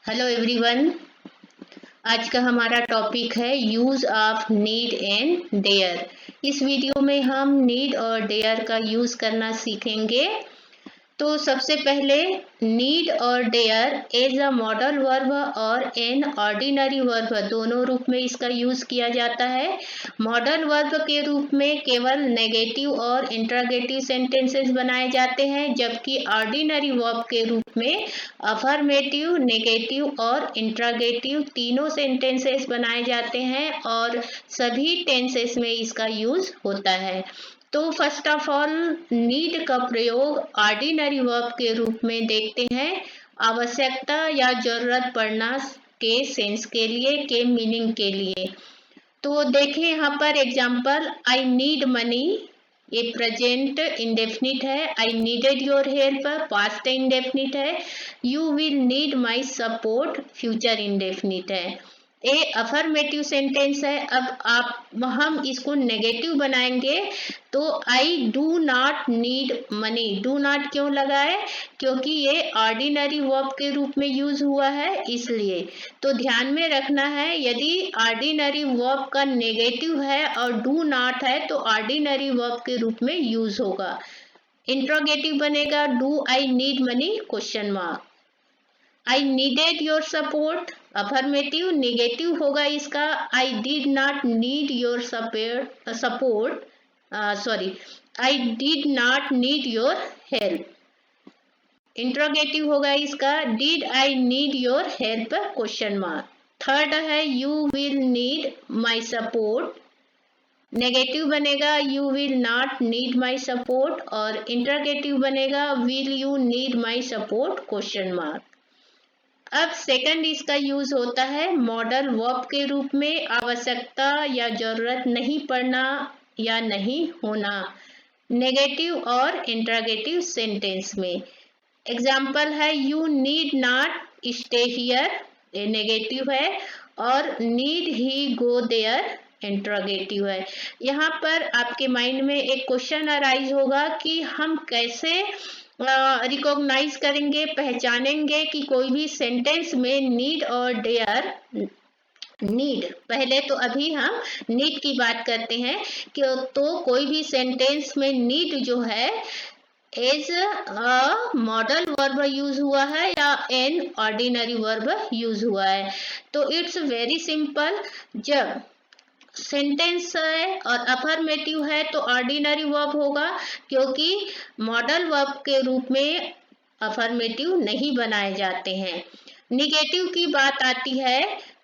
Hello everyone. आज का हमारा टॉपिक है use of need and dare. इस वीडियो में हम नीड और डेयर का यूज करना सीखेंगे। तो सबसे पहले नीड और dare as a modal verb और एन ऑर्डिनरी वर्ब दोनों रूप में इसका यूज किया जाता है। मॉडल वर्ब के रूप में केवल नेगेटिव और इंट्रोगेटिव सेंटेंसेस बनाए जाते हैं, जबकि ऑर्डिनरी वर्ब के रूप में अफर्मेटिव, नेगेटिव और इंट्रोगेटिव तीनों सेंटेंसेस बनाए जाते हैं और सभी टेंसेस में इसका यूज होता है। तो फर्स्ट ऑफ ऑल नीड का प्रयोग ऑर्डिनरी वर्ब के रूप में देखते हैं, आवश्यकता या जरूरत पड़ना के सेंस के लिए, के मीनिंग के लिए। तो देखें यहाँ पर एग्जाम्पल, आई नीड मनी, ये प्रेजेंट इंडेफिनिट है। I needed your help past indefinite है। You will need my support future indefinite है। ए अफर्मेटिव सेंटेंस है। अब हम इसको नेगेटिव बनाएंगे तो I do not need money. Do not क्यों लगाए? क्योंकि ये ऑर्डिनरी वर्ब के रूप में यूज हुआ है, इसलिए। तो ध्यान में रखना है, यदि ऑर्डिनरी वर्ब का नेगेटिव है और डू नॉट है तो ऑर्डिनरी वर्ब के रूप में यूज होगा। इंट्रोगेटिव बनेगा do I need money question mark. I needed your support affirmative, negative होगा इसका I did not need your support, sorry, I did not need your help. Interrogative होगा इसका did I need your help question mark. Third है you will need my support, negative बनेगा you will not need my support और interrogative बनेगा will you need my support question mark. अब second इसका use होता है मॉडल वर्ब के रूप में, आवश्यकता या जरूरत नहीं पड़ना या नहीं होना, नेगेटिव और इंट्रोगेटिव सेंटेंस में। एग्जाम्पल है you need not stay here, ये नेगेटिव है, और need he go there interrogative है। यहाँ पर आपके माइंड में एक क्वेश्चन अराइज होगा कि हम कैसे रिकॉग्नाइज करेंगे, पहचानेंगे कि कोई भी सेंटेंस में नीड और डेयर। नीड पहले तो अभी हम नीड की बात करते हैं कि तो कोई भी सेंटेंस में नीड जो है as a modal verb use हुआ है या एन ऑर्डिनरी वर्ब यूज हुआ है। तो इट्स वेरी सिंपल, जब सेंटेंस है और अफर्मेटिव है तो ऑर्डिनरी वर्ब होगा, क्योंकि मॉडल वर्ब के रूप में अफर्मेटिव नहीं बनाए जाते हैं। निगेटिव की बात आती है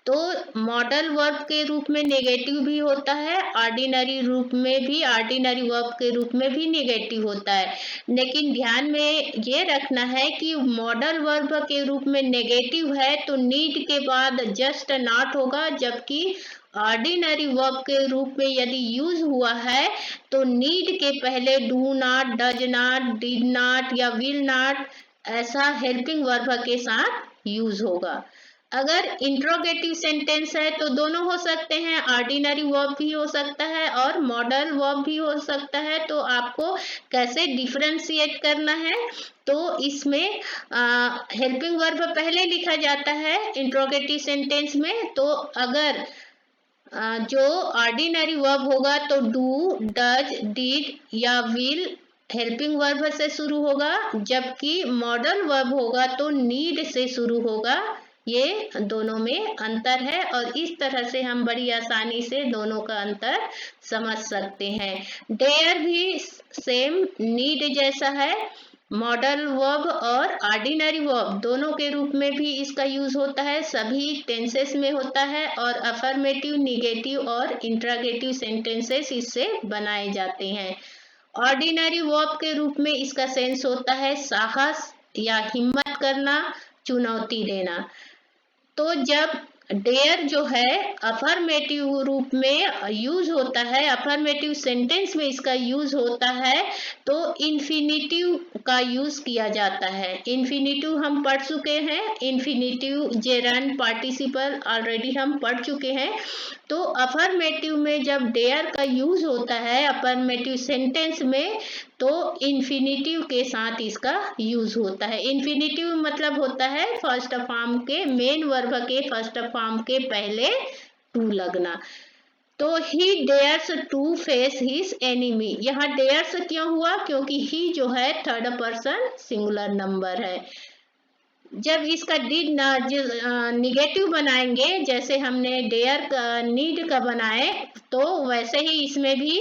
तो मॉडल वर्ब के रूप में नेगेटिव भी होता है, ऑर्डिनरी रूप में भी, ऑर्डिनरी वर्ब के रूप में भी नेगेटिव होता है। लेकिन ध्यान में ये रखना है कि मॉडल वर्ब के रूप में नेगेटिव है तो नीड के बाद जस्ट नॉट होगा, जबकि ऑर्डिनरी वर्ब के रूप में यदि यूज हुआ है तो नीड के पहले do not, does not, did not या विल नॉट ऐसा हेल्पिंग वर्ब के साथ यूज होगा। अगर इंट्रोगेटिव सेंटेंस है तो दोनों हो सकते हैं, ऑर्डिनरी वर्ब भी हो सकता है और मॉडल वर्ब भी हो सकता है। तो आपको कैसे डिफरेंशिएट करना है, तो इसमें हेल्पिंग वर्ब पहले लिखा जाता है इंट्रोगेटिव सेंटेंस में। तो अगर जो ऑर्डिनरी वर्ब होगा तो डू, डज, डिड या विल हेल्पिंग वर्ब से शुरू होगा, जबकि मॉडल वर्ब होगा तो नीड से शुरू होगा। ये दोनों में अंतर है और इस तरह से हम बड़ी आसानी से दोनों का अंतर समझ सकते हैं। डेयर भी सेम नीड जैसा है, मॉडल वर्ब और ऑर्डिनरी वर्ब दोनों के रूप में भी इसका यूज होता है, सभी टेंसेस में होता है और अफर्मेटिव, निगेटिव और इंट्रोगेटिव सेंटेंसेस इससे बनाए जाते हैं। ऑर्डिनरी वर्ब के रूप में इसका सेंस होता है साहस या हिम्मत करना, चुनौती देना। तो जब डेयर जो है अफर्मेटिव रूप में यूज होता है, अफर्मेटिव सेंटेंस में इसका यूज होता है तो इन्फिनिटिव का यूज किया जाता है। इन्फिनिटिव हम पढ़ चुके हैं, इन्फिनिटिव, जेरंड पार्टिसिपल ऑलरेडी हम पढ़ चुके हैं। तो अफर्मेटिव में जब डेयर का यूज होता है अफर्मेटिव सेंटेंस में तो इन्फिनिटिव के साथ इसका यूज होता है। इन्फिनिटिव मतलब होता है फर्स्ट फॉर्म के, मेन वर्ब के फर्स्ट फॉर्म के पहले टू लगना। तो he dares to face his enemy, यहाँ डेयर्स क्यों हुआ, क्योंकि ही जो है थर्ड पर्सन सिंगुलर नंबर है। जब इसका डिड निगेटिव बनाएंगे, जैसे हमने डेयर का नीड का बनाए, तो वैसे ही इसमें भी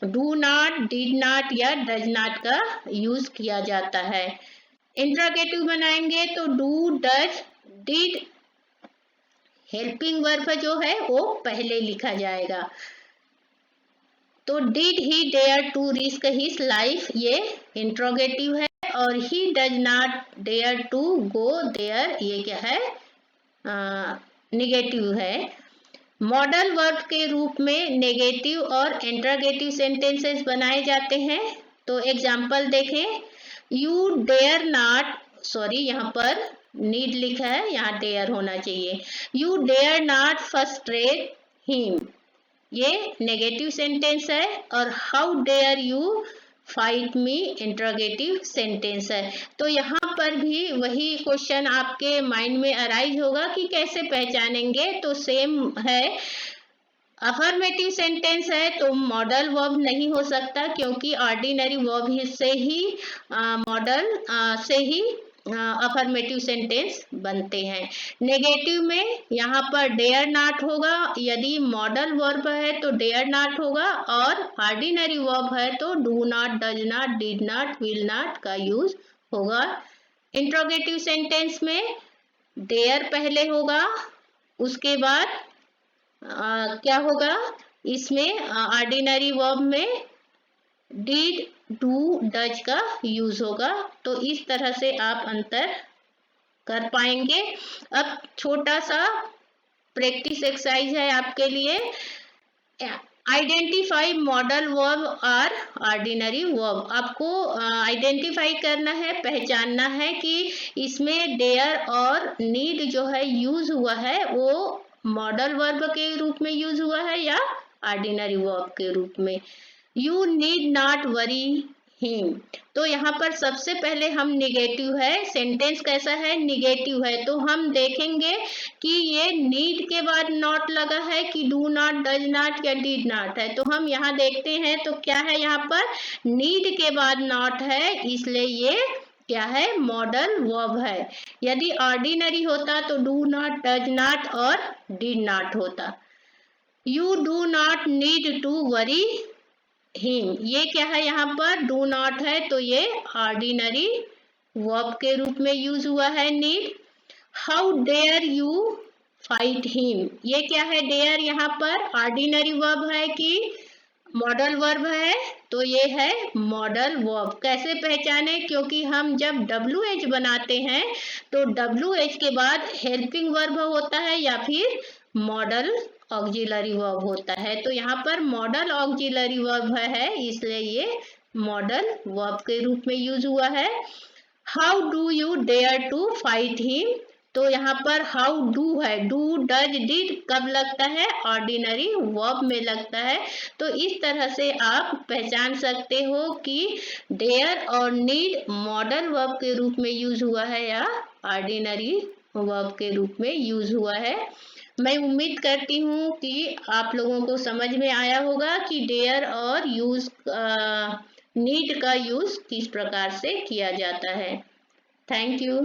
डू नॉट, डिड नॉट या डज नॉट का यूज किया जाता है। इंट्रोगेटिव बनाएंगे तो do, does, did, helping verb जो है वो पहले लिखा जाएगा। तो did he dare to risk his life, ये इंट्रोगेटिव है, और he does not dare to go there, ये क्या है, निगेटिव है। मॉडल वर्ब के रूप में नेगेटिव और इंट्रोगेटिव सेंटेंसेस बनाए जाते हैं। तो एग्जाम्पल देखें, यू डेयर नॉट, सॉरी यहाँ पर नीड लिखा है, यहाँ डेयर होना चाहिए। You dare not frustrate him, ये नेगेटिव सेंटेंस है, और how dare you fight me interrogative sentence है। तो यहाँ पर भी वही क्वेश्चन आपके माइंड में अराइज होगा कि कैसे पहचानेंगे। तो सेम है, अफर्मेटिव सेंटेंस है तो मॉडल वर्ब नहीं हो सकता, क्योंकि ऑर्डिनरी वर्ब से ही मॉडल से ही अफर्मेटिव सेंटेंस बनते हैं। नेगेटिव में यहाँ पर डेयर नॉट होगा, यदि मॉडल वर्ब है तो डेयर नॉट होगा, और ऑर्डिनरी वर्ब है तो do not, does not, did not, will not का यूज होगा। इंट्रोगेटिव सेंटेंस में डेयर पहले होगा, उसके बाद क्या होगा, इसमें ऑर्डिनरी वर्ब में डिड, डू, डज का यूज होगा। तो इस तरह से आप अंतर कर पाएंगे। अब छोटा सा प्रैक्टिस एक्सरसाइज है आपके लिए, आइडेंटिफाई मॉडल वर्ब और ऑर्डिनरी वर्ब। आपको आइडेंटिफाई करना है, पहचानना है कि इसमें डेयर और नीड जो है यूज हुआ है वो मॉडल वर्ब के रूप में यूज हुआ है या ऑर्डिनरी वर्ब के रूप में। You need not worry him, तो यहाँ पर सबसे पहले हम निगेटिव है, सेंटेंस कैसा है, निगेटिव है, तो हम देखेंगे कि ये नीड के बाद नॉट लगा है कि डू नॉट, डज नॉट या डिड नॉट है। तो हम यहाँ देखते हैं तो क्या है, यहाँ पर नीड के बाद नॉट है, इसलिए ये क्या है, मॉडल वर्ब है। यदि ऑर्डिनरी होता तो डू नॉट, डज नॉट और डिड नॉट होता। You do not need to worry him, ये क्या है, यहाँ पर डू नॉट है तो ये ऑर्डिनरी वर्ब के रूप में यूज हुआ है need. How dare you fight him, ये क्या है, डेयर यहाँ पर ऑर्डिनरी वर्ब है कि मॉडल वर्ब है, तो ये है मॉडल वर्ब। कैसे पहचाने, क्योंकि हम जब WH बनाते हैं तो WH के बाद हेल्पिंग वर्ब होता है या फिर मॉडल ऑक्सिलरी वर्ब होता है। तो यहाँ पर मॉडल ऑक्सिलरी वर्ब है, इसलिए ये मॉडल वर्ब के रूप में यूज हुआ है। How do you dare to fight him, तो यहाँ पर हाउ डू है, डू, डज, डिड कब लगता है, ऑर्डिनरी वर्ब में लगता है। तो इस तरह से आप पहचान सकते हो कि डेयर और नीड मॉडल वर्ब के रूप में यूज हुआ है या ऑर्डिनरी वर्ब के रूप में यूज हुआ है। मैं उम्मीद करती हूँ कि आप लोगों को समझ में आया होगा कि डेयर और नीड का यूज किस प्रकार से किया जाता है। Thank you.